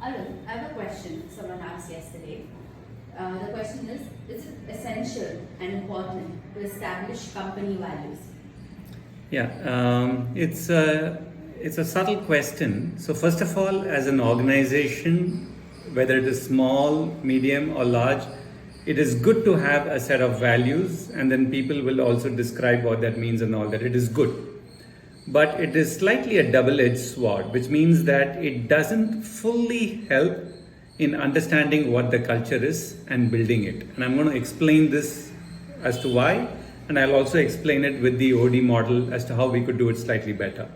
Arul, I have a question someone asked yesterday. The question is it essential and important to establish company values? Yeah, it's a subtle question. So first of all, as an organization, whether it is small, medium, or large, it is good to have a set of values, and then people will also describe what that means and all that. It is good, but it is slightly a double-edged sword, which means that it doesn't fully help in understanding what the culture is and building it. And I'm going to explain this as to why, and I'll also explain it with the OD model as to how we could do it slightly better.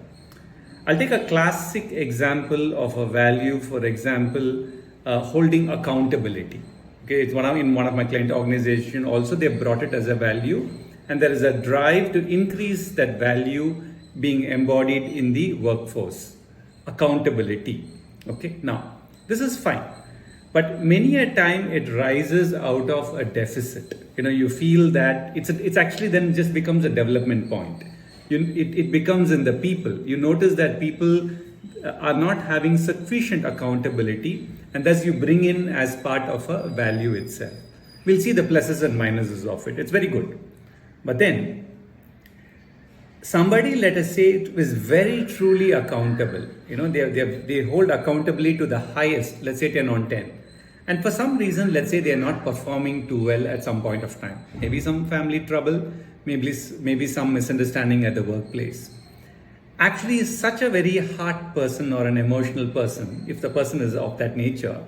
I'll take a classic example of a value, for example, holding accountability. Okay, it's in one of my client organization. Also, they brought it as a value, and there is a drive to increase that value being embodied in the workforce. Accountability. Okay, now this is fine, but many a time it rises out of a deficit. You feel that it's actually then just becomes a development point. It becomes in the people. You notice that people are not having sufficient accountability, and thus you bring in as part of a value itself. We'll see the pluses and minuses of it. It's very good. But then somebody, let us say, is very truly accountable. They hold accountability to the highest, let's say 10 on 10. And for some reason, let's say they're not performing too well at some point of time. Maybe some family trouble, maybe some misunderstanding at the workplace. Actually, is such a very hard person or an emotional person, if the person is of that nature,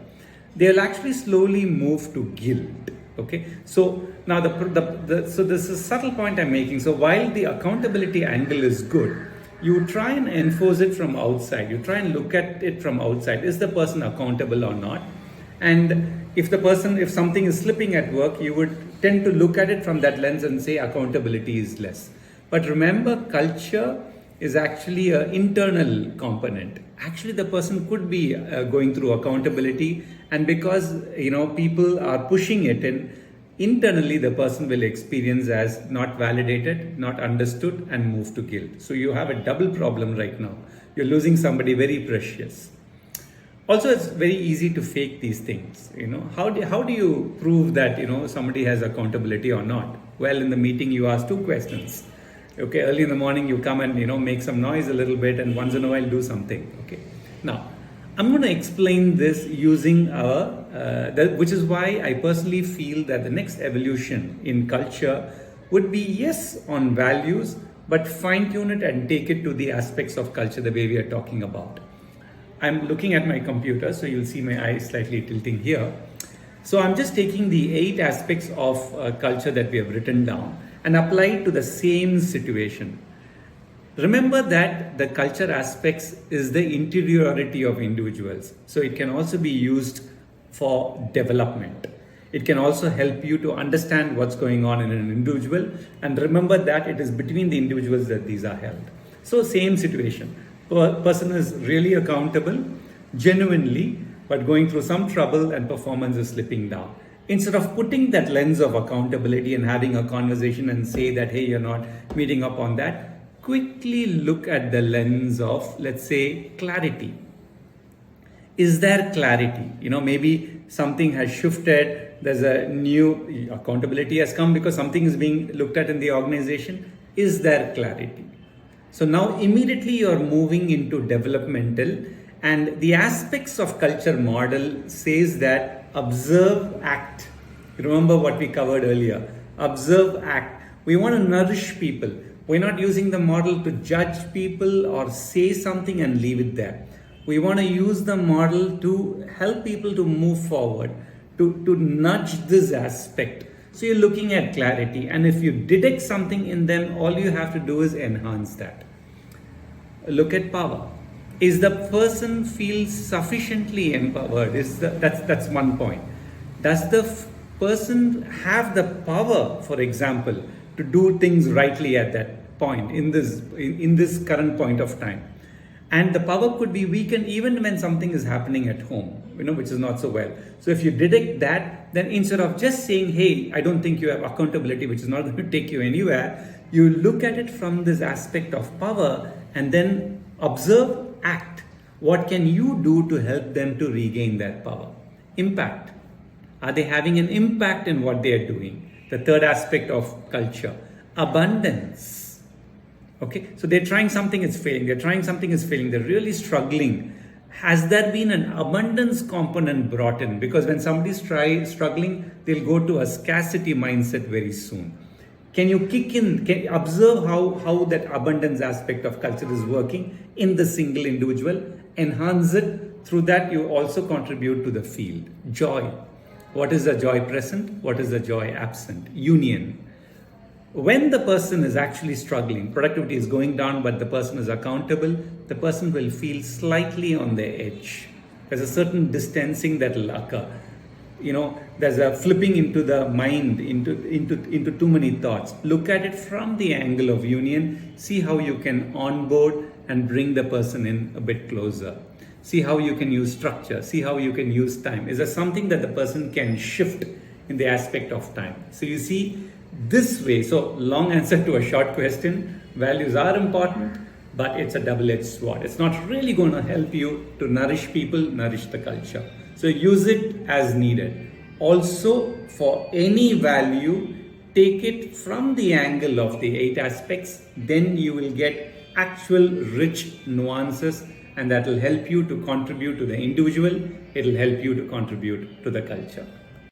they'll actually slowly move to guilt. Okay, so now so this is a subtle point I'm making. So while the accountability angle is good, you try and enforce it from outside. You try and look at it from outside. Is the person accountable or not? And if something is slipping at work, you would tend to look at it from that lens and say accountability is less. But remember, culture is actually an internal component. Actually, the person could be going through accountability, and because people are pushing it in, internally the person will experience as not validated, not understood, and move to guilt. So you have a double problem right now. You're losing somebody very precious. Also, it's very easy to fake these things. How do you prove that somebody has accountability or not? Well, in the meeting you ask two questions. Okay, early in the morning you come and make some noise a little bit, and once in a while do something. Okay, now I'm going to explain this using which is why I personally feel that the next evolution in culture would be yes on values, but fine tune it and take it to the aspects of culture the way we are talking about. I'm looking at my computer, so you'll see my eyes slightly tilting here. So I'm just taking the 8 aspects of culture that we have written down and apply it to the same situation. Remember that the culture aspects is the interiority of individuals. So it can also be used for development. It can also help you to understand what's going on in an individual. And remember that it is between the individuals that these are held. So same situation. Person is really accountable, genuinely, but going through some trouble and performance is slipping down. Instead of putting that lens of accountability and having a conversation and say that, hey, you're not meeting up on that, quickly look at the lens of, let's say, clarity. Is there clarity? Maybe something has shifted. There's a new accountability has come because something is being looked at in the organization. Is there clarity? So now immediately you're moving into developmental, and the aspects of culture model says that observe, act. Remember what we covered earlier. Observe, act. We want to nourish people. We're not using the model to judge people or say something and leave it there. We want to use the model to help people to move forward, to nudge this aspect. So you're looking at clarity, and if you detect something in them, all you have to do is enhance that. Look at power. Is the person feel sufficiently empowered? That's one point. Does the person have the power, for example, to do things rightly at that point in this current point of time? And the power could be weakened even when something is happening at home, which is not so well. So if you detect that, then instead of just saying, hey, I don't think you have accountability, which is not going to take you anywhere, you look at it from this aspect of power and then observe, act. What can you do to help them to regain their power? Impact. Are they having an impact in what they are doing? The third aspect of culture, abundance. Okay, so they're trying something, it's failing. They're trying something, it's failing. They're really struggling. Has there been an abundance component brought in? Because when somebody's struggling, they'll go to a scarcity mindset very soon. Can you kick in, observe how that abundance aspect of culture is working in the single individual, enhance it. Through that, you also contribute to the field. Joy. What is the joy present? What is the joy absent? Union. When the person is actually struggling, productivity is going down, but the person is accountable, the person will feel slightly on the edge. There's a certain distancing that will occur. There's a flipping into the mind, into too many thoughts. Look at it from the angle of union. See how you can onboard and bring the person in a bit closer. See how you can use structure. See how you can use time. Is there something that the person can shift in the aspect of time? So you see, this way, so long answer to a short question, values are important, but it's a double-edged sword. It's not really going to help you to nourish people, nourish the culture. So use it as needed. Also, for any value, take it from the angle of the 8 aspects, then you will get actual rich nuances, and that will help you to contribute to the individual. It will help you to contribute to the culture.